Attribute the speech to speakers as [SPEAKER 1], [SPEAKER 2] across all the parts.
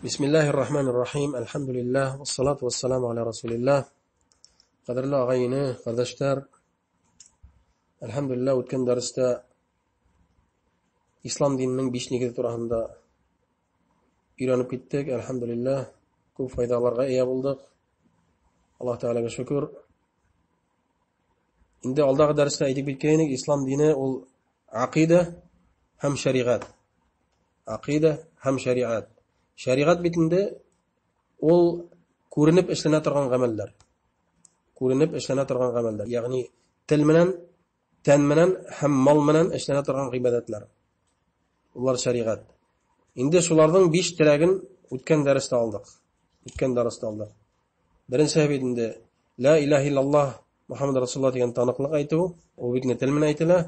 [SPEAKER 1] Bismillahirrahmanirrahim. Elhamdülillah. Ve salatu ve selamu ala Resulillah. Qadrli ağayını, qardaşlar. Elhamdülillah o'tgan darsda islom dinining 5 negati turasida o'rganib ketdik. Elhamdülillah. Ko'p foydalarga ega bo'ldik. Alloh taolaga shukr. Endi oldagi darsda aytib ketgandik, islom dini ul aqida ham shariat. Aqida ham shariat. Şariat bitinde ol ko'rinib ishlana turgan amallar. Ko'rinib ishlana turgan amallar. Ya'ni til bilan, tan bilan ham mol bilan ishlana turgan ibodatlar. Ular shariat. Endi shularning 5 tiragin o'tgan darsda oldik. Birinchi sabitinde la ilaha illalloh Muhammad Rasululloh degan taniqlik aytib, u bitni til bilan aytila.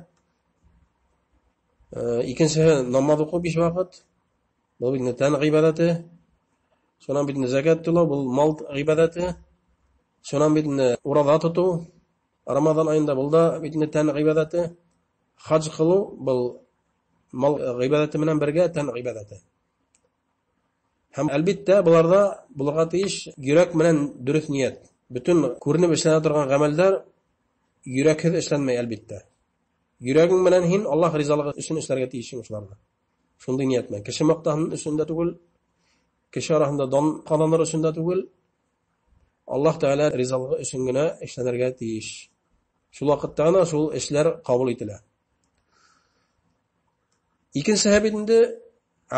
[SPEAKER 1] Ikkinchisi namoz o'qib 5 vaqt. Bu bitni tan ibadati. So'ran bitni zakat to'lov, bu mol ibadati. So'ran bitni uroda tutu. Ramazon oyida bo'ldi bitni tan ibadati. Haj qilu, bu mol ibadati bilan birga tan ibadati. Ham albatta bularga tegish yurak bilan durust niyat. Bütün ko'rinib ishlana turgan amallar yurakda ishlanmay albatta. Yuraging bilan hin Alloh rizoligi uchun ishlarga tegishing shularda. Shunday niyatman. Kishi maqtaning usunda tugul, kishi arasida don qononlar usunda tugul, Alloh taolo rizoligi uchungina ishlanarga tegish. Shu vaqtda shu ishlar qabul etiladi. Ikkinchi sabitinde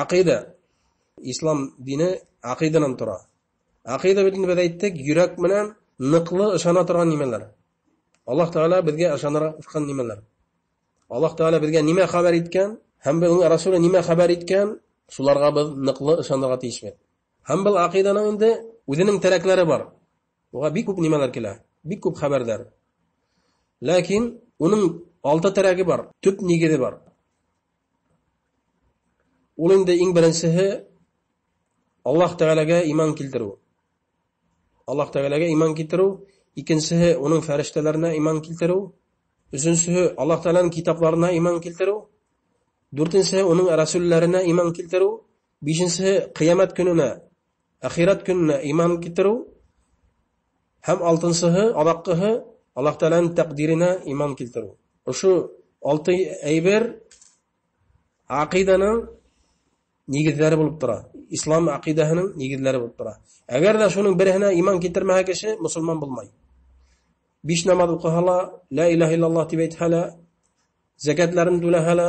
[SPEAKER 1] aqida. Islom dini aqidadan turadi. Aqida bitini biz aytdik, yurak bilan niqli ishona turgan nimalar. Alloh taolo bizga ishonara turgan nimalar. Alloh taolo bizga nima xabar etgan, ham uning rasuli nima xabar etgan, shularga biz niqli ishonarga tegishmiz. Ham bil aqidaning endi o'zining taraklari bor. Buga bir ko'p nimalar keladi, bir ko'p xabarlar. Lekin uning 6 taragi bor, tub negidi bor. Ularda eng birinchisi Alloh taolaga iymon keltiruv. Alloh taolaga iymon keltiruv, ikkinchisi uning farishtalarına iymon keltiruv, uchinchisi Alloh taolaning kitoblarına iymon keltiruv, dördüncüsü onun rasullarına iman keltiruv, beshinchisi qiyomat kununa, axirat kununa iman keltiruv, ham oltinchisi adaqqihi Alloh taolaning taqdirine iman keltiruv. Shu 6 ayber aqidaning negizlari bo'lib turadi. Islom aqidasining negizlari bo'lib turadi. Agarda shuning birine iman keltirmagan kishi musulmon bo'lmaydi. 5 namoz o'qihala, la ilaha illalloh deb aythala, zakatlarini to'lahala,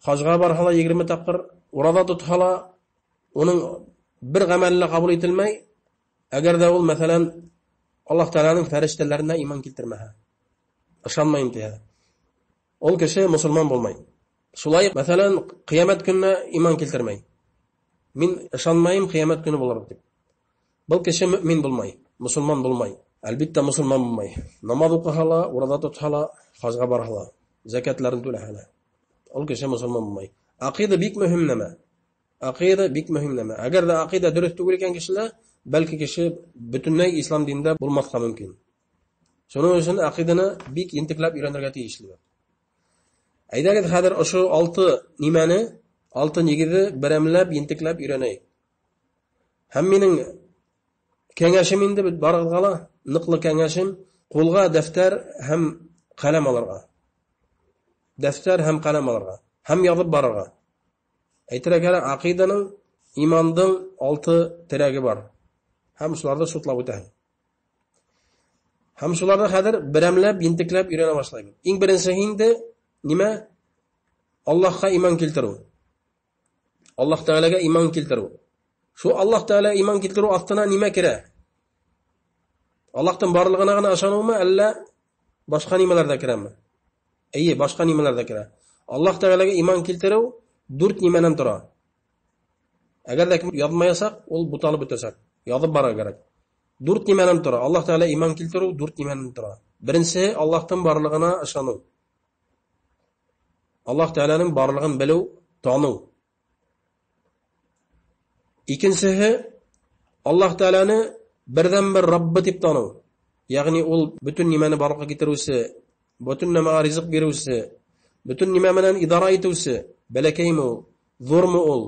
[SPEAKER 1] hajga barhala 20 taqir, urada tuthala, onun bir amelle kabul etilmey, agarda ol masalan Alloh taolaning farishtalarına iman keltirmaha, ishonmaydi diye. Ol kishi musulmon bo'lmaydi. Shulay masalan qiyomat kunina iman keltirmey. Men ishonmayim qiyomat kuni bo'lar deb. Bu kishi mu'min bo'lmaydi, musulmon bo'lmaydi. Albatta musulmon bo'lmaydi. Namoz o'qihala, urada tuthala, hajga barhala, zakatlarini to'lahala. Ol kishi musulmon bo'lmaydi. Aqida bik muhim nima? Aqida bik muhim nima? Agarda aqida durust bo'lgan ekan kishilar, balki kishi butunlay islom dinida bo'lmoqqa mumkin. Shuning uchun aqidani bik intiqlab o'rganishga tegishli. Aydagat hozir o'sha 6 nimani, 6 negizni biramlab intiqlab o'rganay. Ham mening kengashim endi barg'ala, niqli kengashim qo'lga daftar ham qalam olarga. Daftar ham qalam olarga, ham yozib borarga. Aytiragar aqidaning iymonning 6 tiragi bor. Ham shularda so'tlab o'tadi. Ham shularda hozir biramlab intiqlab o'rgana boshlaymiz. Eng birinchisi endi nima? Allohga iymon keltiruv. Alloh taolaga iymon keltiruv. Shu Alloh taolo iymon keltiruv ostona nima kerak? Allohdan borlig'iga ishonuvmi, alla boshqa nimalarda kirami? Boshqa nimalarda kiradi. Alloh taolaga iymon keltiruv 4 nimadan turadi. Agarda yozmayasak, ol butalib o'tasak, yozib bora kerak. 4 nimadan turadi. Alloh taolo iymon keltiruv 4 nimadan turadi. Birinchisi Allohdan borlig'iga ishonuv. Alloh taolaning borlig'ini biluv, tonuv. Ikkinchisi Alloh taolani birdan bir Robbi deb tonuv. Ya'ni ol butun nimani borliqqa keltiruvchi, butun nimaga rizq beruvchi, butun nima bilan idora etuvchi, balakaymi, zo'rmi ol.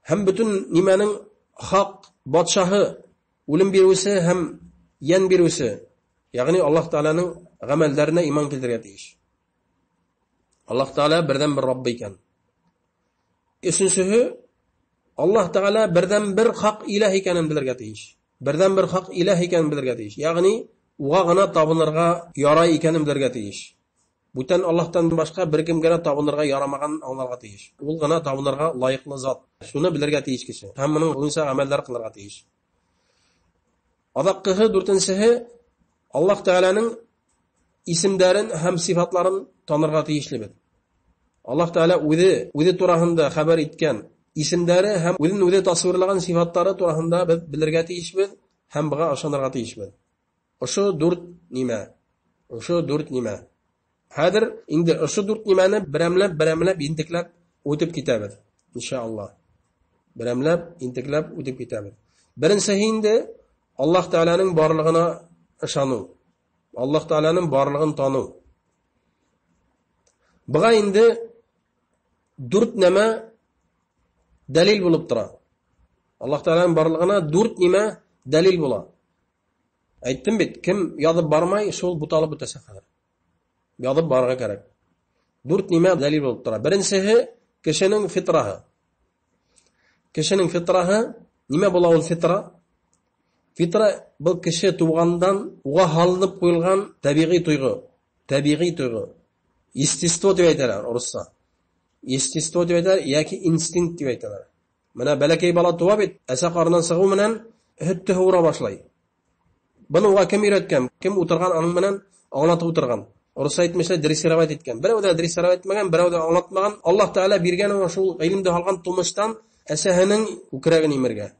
[SPEAKER 1] Ham butun nimaning haq podshohi o'lim beruvchi ham yan beruvchi, ya'ni Alloh taolaning amallarına iymon keltirgan deyish. Alloh taolo birdan bir Robb ekan. Uchinchisi, Alloh taolo birdan bir haq iloh ekanini bilirga deyish. Birdan bir haq iloh ekanini bilirga deyish. Ya'ni uga tabınlarga yaray ekanini bilirga deyish. Бүтән Аллаһтан башка бер кемгә табынырга ярамаган аңларга тиеш. Ул гына табынырга лаеклы зат. Шуны белергә тиеш кеше. Һәм моның буенча гамәлләр кылырга тиеш. Адаккыгы дүртенчеһе Аллаһ Тааланың исемләрен һәм сифатларын танырга тиешле бит. Аллаһ Таала үзе турасында хәбәр иткән исемләре һәм үзе тасвирлаган сифатлары турасында без белергә тиеш бит һәм буга ышанырга тиеш бит. Ошы дүрт нимә. Хәзер инде ошы дүрт нимәне берәмләп интекләп үтеп китәбез. Иншааллах. Берәмләп интекләп үтеп китәбез. Беренчеһе инде Аллаһ Тааланың барлыгына ышану. Аллаһ Тааланың барлыгын тану. Буга инде дүрт нимә дәлил булып тора. Аллаһ Тааланың барлыгына дүрт нимә дәлил була. Әйттем бит, кем язып бармай, шул буталып үтәсе хәзер. Язып барырга кирәк. Дүрт нимә дәлил булып тора. Беренчеһе кешенең фитраһы. Кешенең фитраһы нимә була ул фитра? Фитра бу кеше тугандан уга халынып куелган табигый туйгы. Естество дип әйтәләр урысча. Естество дип әйтәләр яки инстинкт дип әйтәләр. Менә бәләкәй бала туа бит, әсә карыннан сыгу менән һөттә хура башлай. Буны уга кем өйрәткән? Кем утырган аның менән аңлатып утырган? Урысча әйтмәсә дрессировать иткән. Берәү дә дрессировать итмәгән, берәү дә аңлатмаган. Аллаһ Таала биргән шул гыйлемдә алган тумыштан әсәһенең үкрәген имергә.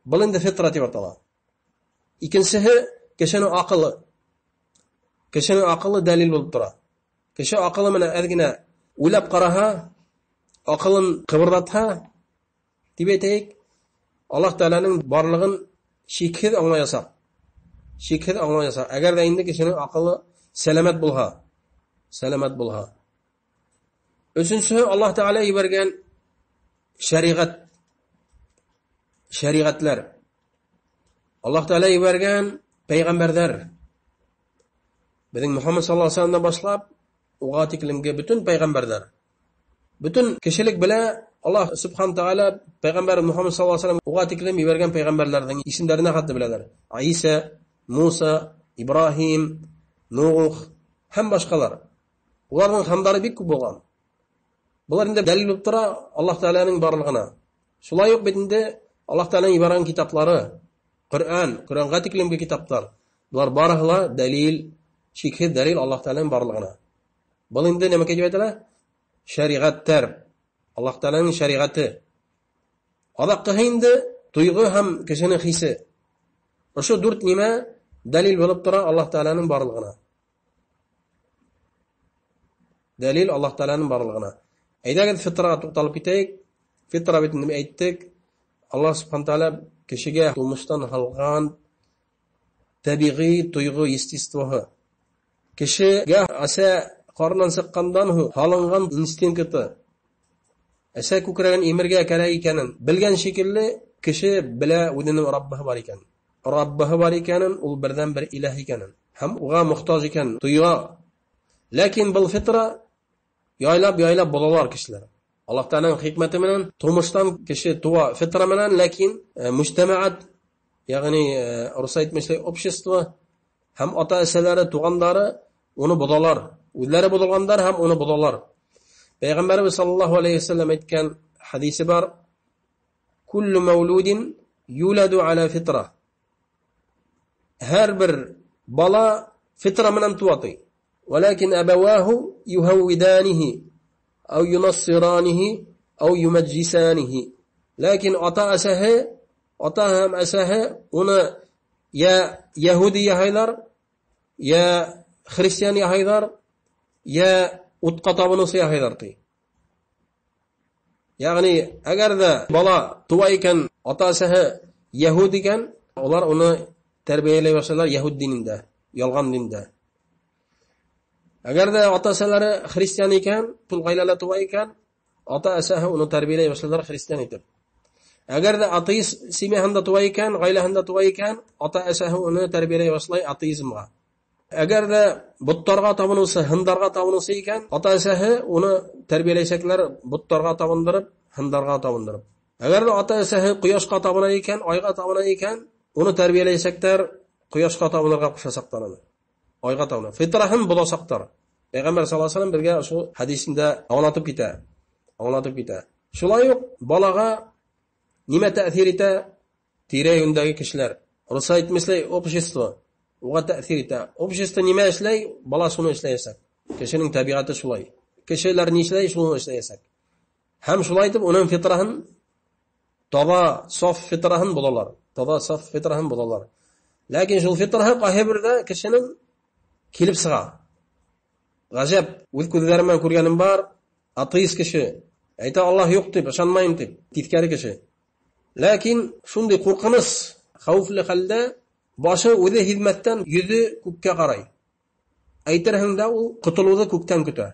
[SPEAKER 1] Бу инде фитра дип атала. Икенчеһе кешенең акылы. Кешенең акылы дәлил булып тора. Кеше акылы менән әзгенә уйлап караһа, акылын кыбырдатһа, дип әйтәйек, Аллаһ Тааланың барлыгын шикһез аңлаясак. Әгәр дә инде кешенең акылы сәламәт булһа. Өченчесе Аллаһ Таала ибәргән шәригатьләр. Аллаһ Таала ибәргән пәйгамбәрләр. Безнең Мөхәммәд саллаллаһу алейһи ва салламдан башлап уга тиклемгә бүтән пәйгамбәрләр. Бүтән кешелек белә Аллаһ Субхан Таала пәйгамбәр Мөхәммәд саллаллаһу алейһи ва саллам уга тиклем ибәргән пәйгамбәрләрнең исемнәрен хәтта беләләр. Иса, Муса, Ибраһим, Нух һәм башкалар. Уларның хәмдары бик күп булган. Булар инде дәлил булып тора Аллаһ Тааланың барлыгына. Шулай ук бит инде Аллаһ Тааланың ибарган китаплары, Куранга тиклемге китаплар. Булар барыгы дәлил, шикһез дәлил Аллаһ Тааланың барлыгына. Бу инде нәмә дип әйтәләр? Шәригатьтәр. Аллаһ Тааланың шәригате. Адаккы инде туйгы һәм кешенең хисе. Ошы дүрт нимә дәлил булып тора Аллаһ Тааланың барлыгына. Дәлил Аллаһ Тааланың барлыгына. Әйдәгез фитрага тукталып китәйек. Фитра бит нимә әйттек? Аллаһ Субхан Таала кешегә тумыштан алган табигый туйгы естествоһы. Кешегә әсә карыннан сыккандан халынган инстинкты. Әсә күкрәген имергә кирәк икәнен белгән шикелле кеше белә үзенең Раббыһы бар икәнен, ул бердән бер илаһ икәнен һәм уга мохтаҗ икән туйга. Ләкин бу фитра яйлап булалар кешеләр. Аллаһ Тааланың хикмәте менән тумыштан кеше туа фитра менән, ләкин мөҗтәмәгать, ягъни рус әйтмәслек общество һәм ата-әсәләре, тугандары уны булалар. Үзләре булгандар һәм уны булалар. Пәйгамбәрбез саллаллаһу алейһи ва саллям әйткән хадисе бар: "Куллу мәулудин юладу аля фитра." Һәр бер бала фитра менән туатый. Валакин абаваху юһавиданиһи ау юнассираниһи ау юмаджисаниһи. Ләкин ата һәм әсәһе уны я яһуди яһайлар, я христиан яһайлар, я утка табынысы яһайлар ди. Ягъни әгәр дә бала туа икән, ата-әсәһе яһуд икән, улар уны тәрбияләй башлар яһуд динендә, ялган диндә. Әгәр дә ата-әсәләре христиан икән, тул гаиләләр туа икән, ата-әсәһе уны тәрбияләй башлар христиан итеп. Agarda ateist simahanda tuva ekan, g'aylahanda tuva ekan, ota-asasi uni tarbiyalay boshlay ateizmga. Agarda butlarga tabınılsa, hindarga tabınılsa ekan, ota-asasi uni tarbiyalayshaklar butlarga tabındırıp, hindarga tabındırıp. Agarda ota-asasi quyoshga tabinar ekan, oyga tabinar ekan, uni tarbiyalayshaklar quyoshga tabınırga qo'shasaqlar uni. Oyga tabinar. Fitrahim bulasaqlar. Payg'ambar sollallohu alayhi vasallam birga shu hadisida anlatib ketadi. Shulay yo'q, balaga nima ta'sir etadi? Tirayundagi kishilar. Rusa aytmaslay, общество. Uga ta'sir etadi. Общество nima ishlay? Bala shuni ishlaysa. Kishining tabiati shulay. Kishilar ni ishlay, shuni ishlaysa. Ham shulay deb uning fitrahin toza, sof fitrahin bo'lalar. Toza, sof fitrahin bo'lalar. Lekin shu fitrahi qayerda kishining kelib siga. G'ajab, o'z ko'zlarimdan ko'rganim bor, ateist kishi ayta Alloh yo'q deb, ishonmayman deb, titkari kishi. Lekin shunday qo'rqinish, xavfli holda boshi o'zi xizmatdan yuzi ko'kka qaray. Aytarhanda u qutuluvni ko'kdan kuta.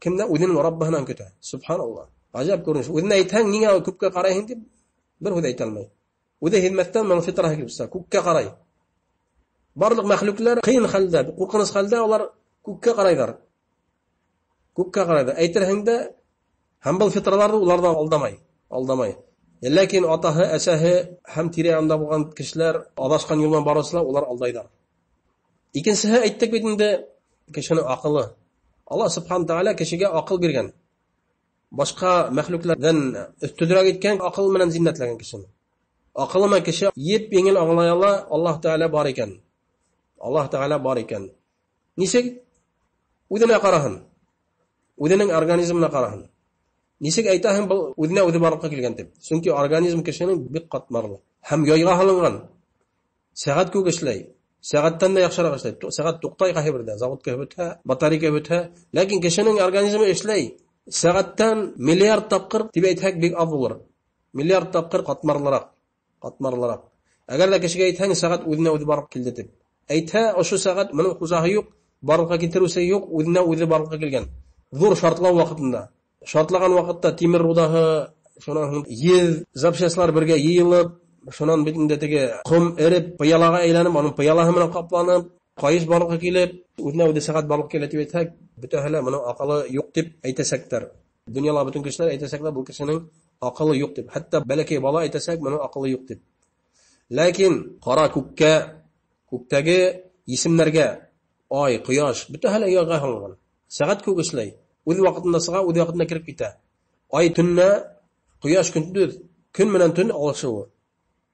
[SPEAKER 1] Kimdan? O'zining Robbidan kuta. Subhanalloh. G'ajab ko'rinish. O'zini aytang, nega ko'kka qarayhin deb bir o'zi aytolmay. O'zi xizmatdan men fitraga kiribsa, ko'kka qaray. Barliq maxluqlar qiyin holda, qo'rqinish holda ular ko'kka qaraylar. Ko'kka qaraydi. Aytarhanda ham bu fitralarni ulardan aldamay. Lekin otahi, asahi ham tirayanda bo'lgan kishilar adashgan yo'ldan borsalar, ular aldaylar. Ikkinchisi aytdik bitinde kishining aqli. Alloh subhanahu va taolo kishiga aql bergan. Boshqa maxluqlardan ustidroq etgan aql bilan zinnatlagan kishini. Aqlma kishi yeb yengil anglay Alloh taolo bor ekan. Nisik o'zini qarahin. O'zining organizmini qarahin. Nisik aytahim bu o'zini o'zi borliqqa kelgan deb. Chunki organizm kishining bir qatmarli. Ham yoyga halingan. Soat ko'p ishlaydi. Soatdan da yaxshiroq ishlaydi. Soat to'xtay qayerda? Zavodga o'tha, batareyga o'tha, lekin kishining organizmi ishlaydi. Soatdan milliard taqir deb aytsak bek avvur. Milliard taqir qatmarliroq. Agarda kishiga aytang soat o'zini o'zi borib keldi deb. Aytha, o'sha soat mening xuzohi yo'q, borliqqa keltiruvsa yo'q, o'zini o'zi borliqqa kelgan. Zo'r shartlar vaqtida. Shartlagan vaqtda temir rudahi, shuna yer zapshaslar birga yeyilib, shunan bitindagi qum erib, piyalaga aylanib, uning piyalahi bilan qoplanib, qoyish borliqqa kelib, o'zini soat borliqqa keladi deb aytsak, butahla mening aqli yo'q deb aytasaklar. Dunyolar butun kishilar aytasaklar, bu kishining aqli yo'q deb. Hatto balakay bola aytasak, mening aqli yo'q deb. Lekin qora ko'kdagi ismlarga oy, quyosh butahla yo'q halingan. Soat ko'p ishlaydi. O'z vaqtida sig'a, o'z vaqtida kirib ketadi. Oy tunni, quyosh kunduz, kun bilan tun olishuvi.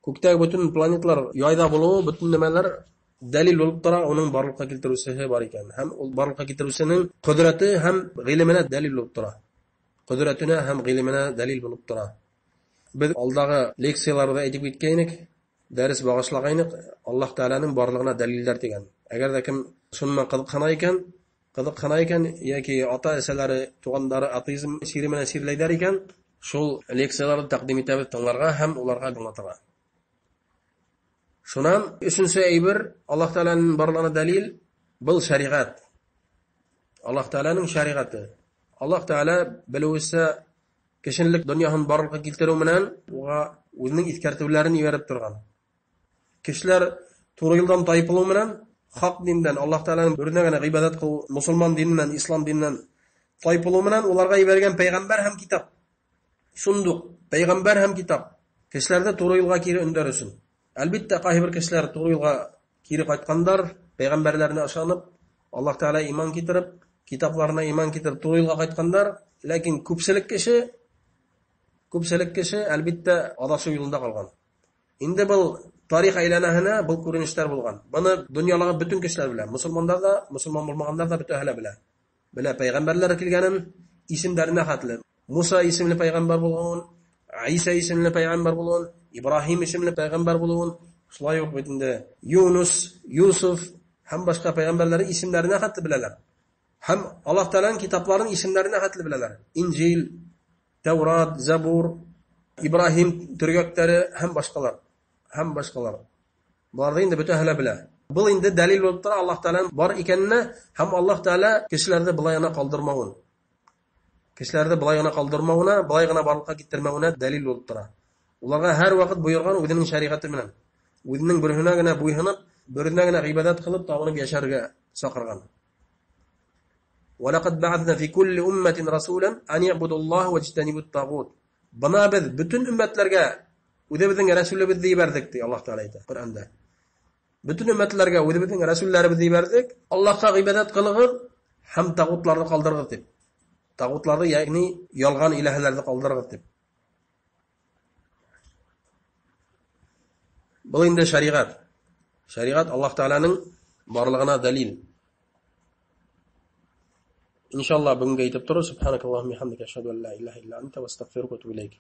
[SPEAKER 1] Ko'kdagi butun planetlar yoyda bo'luvi, butun nimalar dalil bo'lib turadi, uning borliqqa keltiruvchi bor ekan. Ham borliqqa keltiruvchining qudrati ham ilmina dalil bo'lib turadi. Qudratini ham ilmina dalil bo'lib turadi. Biz oldagi leksiyalarda aytib ketgandik, dars bag'ishlagaylik, Alloh taolaning borlig'ina dalillar degan. Agarda kim shundan qiziqqan ekan yoki ota-asalari, tug'andari ateizm shiri bilan shirlaylar ekan, shu leksiyalarni taqdim etamiz tinglarga ham ularga anlatamiz. Shundan uchinchi aybir Alloh taolaning borlig'ina dalil bil shariat. Alloh taolaning shariati. Alloh taolo biluvsa kishilik dunyoning borliqqa keltiruv bilan uga o'zining iskartuvlarini berib turgan. Kishilar to'g'ri yo'ldan taypiluv bilan haq dindan Alloh taolaning o'rnagana ibodat qil, musulmon dinidan, islom dinidan taypiluv bilan ularga bergan payg'ambar ham kitob. Sunduq, payg'ambar ham kitob. Kishilarda to'g'ri yo'lga kiri undarsin. Albatta qaysi kishilar to'g'ri yo'lga kiri qaytganlar, payg'ambarlarni ishonib, Alloh taolo iymon keltirib, kitoblarına iman keltirib to'g'ri yo'lga qaytganlar, lekin ko'pchilik kishi albatta adashuv yo'lida qolgan. Endi bu tarix aylanahina bu ko'rinishlar bo'lgan. Buni dunyodagi butun kishilar bilan, musulmonlar da, musulmon bo'lmaganlar da butun ahli bilan. Bila payg'ambarlar kelganin ismlarini xatlab. Musa ismli payg'ambar bo'lgan, Isa ismli payg'ambar bo'lgan, Ibrohim ismli payg'ambar bo'lgan, shular yo'q bitinde. Yunus, Yusuf ham boshqa payg'ambarlarning ismlarini xatli bilalar. Ham Alloh taolaning kitoblarining ismlarini xatli bilalar. Injil, Tavrat, Zabur, Ibrohim turgoklari ham boshqalar. Bular endi butun ahli bilan. Bu endi dalil bo'lib turadi Alloh taolaning bor ekanini ham Alloh taolo kishilarni bilayana qoldirmag'un. Kishilarni bilayana qoldirmag'una, bilayana borliqqa keltirmag'una dalil bo'lib turadi. Уларга һәр вакыт буйырган үзенең шәригате белән. Үзенең беренә генә буйһынып, беренә генә гыйбадат кылып, табынып яшәргә сакырган. وَلَقَدْ بَعَثْنَا فِي كُلِّ أُمَّةٍ رَسُولًا أَنْ يَعْبُدُوا اللَّهَ وَاجْتَنِبُوا الطَّاغُوتَ. Buna biz bütün ümmetlerge үзебезнең рәсүлебезне ибәрдек ди Аллаһ Таала әйтә Коръәндә. Bütün ümmetlerge үзебезнең рәсүлләребезне ибәрдек, Аллаһка гыйбадат кылыгыз һәм тагутларны калдырыгыз дип. Тагутларны, ягъни ялган илаһләрне калдырыгыз дип. Бу инде шәригать. Шәригать Аллаһ Тааланың барлыгына дәлил. İnşallah bugün geytip durur. Subhanakallahumma hamdika eşhedü en la ilahe illa ente ve estağfiruke ve etûbü ileyk.